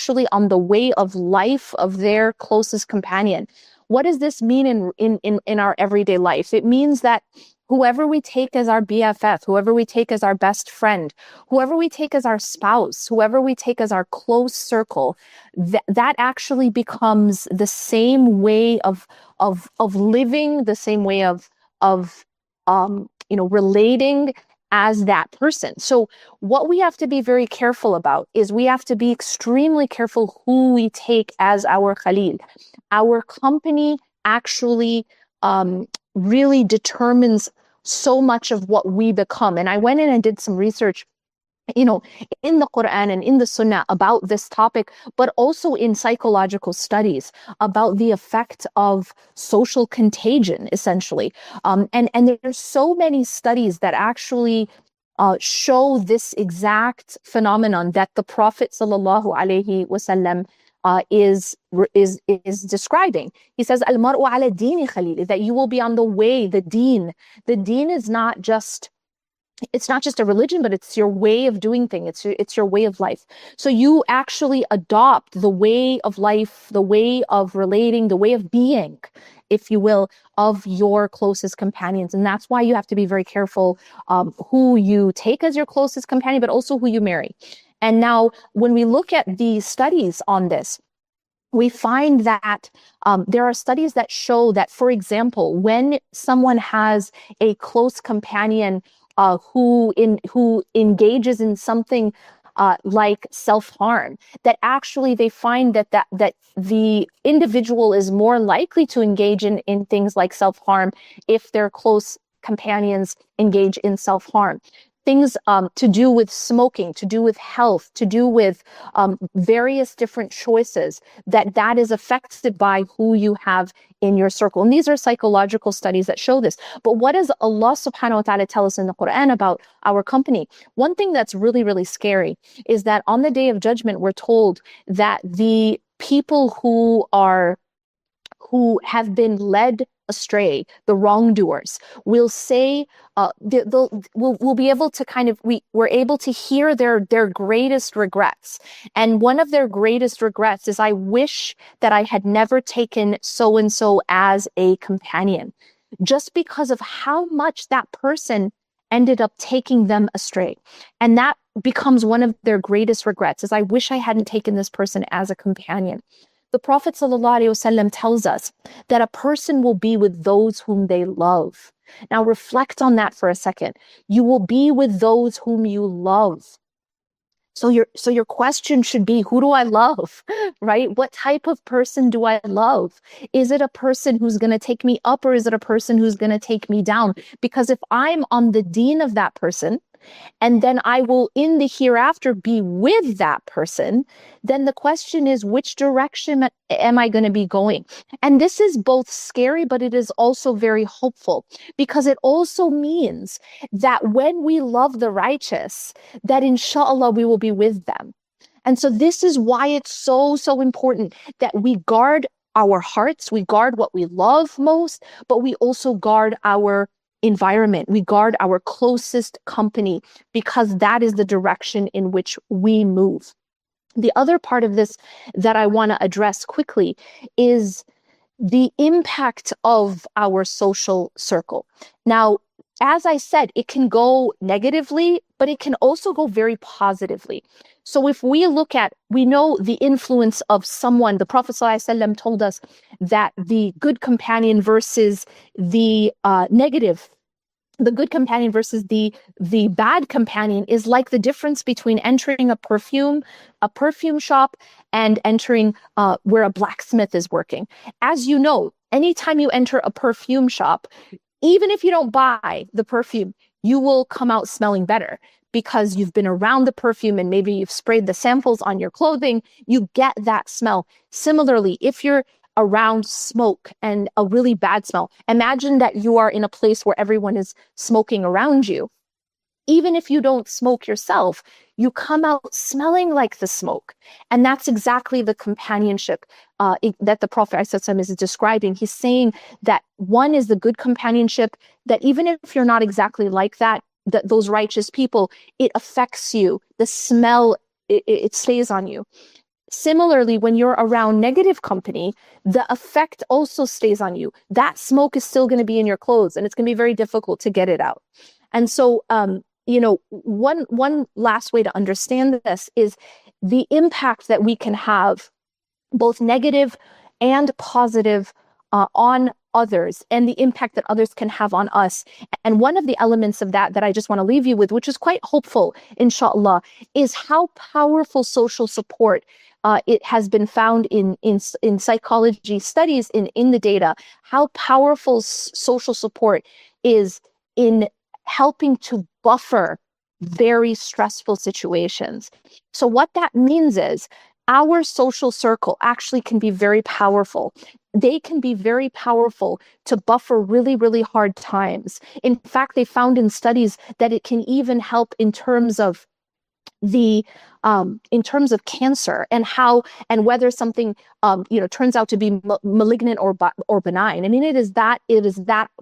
actually on the way of life of their closest companion. What does this mean in our everyday life? It means that whoever we take as our BFF, whoever we take as our best friend, whoever we take as our spouse, whoever we take as our close circle, that actually becomes the same way of living, the same way of relating as that person. So what we have to be very careful about is we have to be extremely careful who we take as our Khalil. Our company actually really determines so much of what we become. And I went in and did some research, in the Quran and in the Sunnah about this topic, but also in psychological studies about the effect of social contagion, essentially. And there's so many studies that actually show this exact phenomenon that the Prophet sallallahu alaihi wasallam is describing. He says, "Al-mar'u ala dini khalili," that you will be on the way, the deen. The deen is not just a religion, but it's your way of doing things. It's your way of life. So you actually adopt the way of life, the way of relating, the way of being, if you will, of your closest companions. And that's why you have to be very careful who you take as your closest companion, but also who you marry. And now when we look at the studies on this, we find that there are studies that show that, for example, when someone has a close companion who engages in something like self-harm, that actually they find that the individual is more likely to engage in things like self-harm if their close companions engage in self-harm. Things to do with smoking, to do with health, to do with various different choices, that is affected by who you have in your circle. And these are psychological studies that show this. But what does Allah subhanahu wa ta'ala tell us in the Quran about our company? One thing that's really, really scary is that on the Day of Judgment, we're told that the people who have been led astray, the wrongdoers, will say, we'll be able to we're able to hear their greatest regrets. And one of their greatest regrets is, I wish that I had never taken so-and-so as a companion, just because of how much that person ended up taking them astray. And that becomes one of their greatest regrets, is, I wish I hadn't taken this person as a companion. The Prophet ﷺ tells us that a person will be with those whom they love. Now reflect on that for a second. You will be with those whom you love. So your question should be, who do I love, right? What type of person do I love? Is it a person who's going to take me up, or is it a person who's going to take me down? Because if I'm on the deen of that person, and then I will in the hereafter be with that person, then the question is, which direction am I going to be going? And this is both scary, but it is also very hopeful, because it also means that when we love the righteous, that inshallah we will be with them. And so this is why it's so, so important that we guard our hearts, we guard what we love most, but we also guard our environment, we guard our closest company, because that is the direction in which we move. The other part of this that I want to address quickly is the impact of our social circle. Now, as I said, it can go negatively, but it can also go very positively. So if we know the influence of someone. The Prophet ﷺ told us that the good companion versus the good companion versus the bad companion is like the difference between entering a perfume shop and entering where a blacksmith is working. As you know, anytime you enter a perfume shop, even if you don't buy the perfume, you will come out smelling better, because you've been around the perfume and maybe you've sprayed the samples on your clothing. You get that smell. Similarly, if you're around smoke and a really bad smell, imagine that you are in a place where everyone is smoking around you. Even if you don't smoke yourself, you come out smelling like the smoke. And that's exactly the companionship that the Prophet ﷺ is describing. He's saying that one is the good companionship, that even if you're not exactly like those righteous people, it affects you. The smell, it stays on you. Similarly, when you're around negative company, the effect also stays on you. That smoke is still going to be in your clothes, and it's going to be very difficult to get it out. And so, one last way to understand this is the impact that we can have, both negative and positive, on others, and the impact that others can have on us. And one of the elements of that I just want to leave you with, which is quite hopeful, inshallah, is how powerful social support, it has been found in psychology studies, in the data, how powerful social support is in helping to buffer very stressful situations. So what that means is our social circle actually can be very powerful. They can be very powerful to buffer really, really hard times. In fact, they found in studies that it can even help in terms of cancer, and whether something turns out to be malignant or benign. I mean, it is that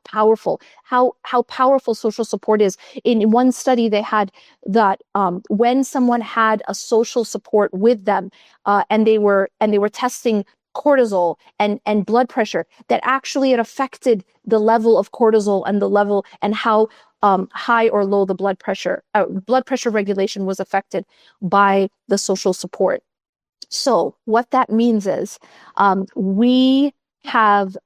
powerful. How powerful social support is. In one study, they had that when someone had a social support with them, and they were testing cortisol and blood pressure, that actually it affected the level of cortisol and the level and how high or low the blood pressure regulation was affected by the social support. So what that means is we have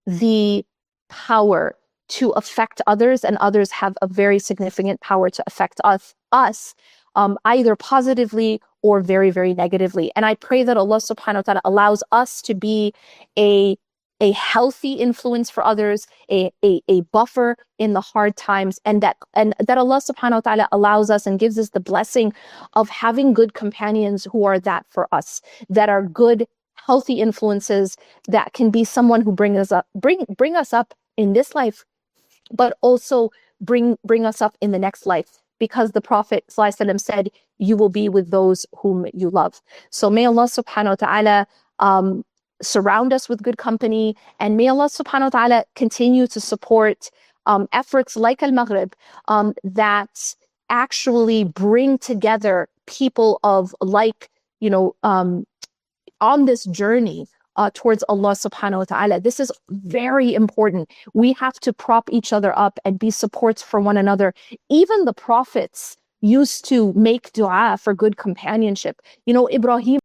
the power to affect others, and others have a very significant power to affect us, either positively or very, very negatively. And I pray that Allah subhanahu wa ta'ala allows us to be a healthy influence for others, a buffer in the hard times, and that Allah subhanahu wa ta'ala allows us and gives us the blessing of having good companions who are that for us, that are good, healthy influences, that can be someone who bring us up in this life, but also bring us up in the next life. Because the Prophet ﷺ said, you will be with those whom you love. So may Allah subhanahu wa ta'ala surround us with good company, and may Allah subhanahu wa ta'ala continue to support efforts like Al-Maghrib that actually bring together people of on this journey towards Allah subhanahu wa ta'ala. This is very important. We have to prop each other up and be supports for one another. Even the prophets used to make dua for good companionship. Ibrahim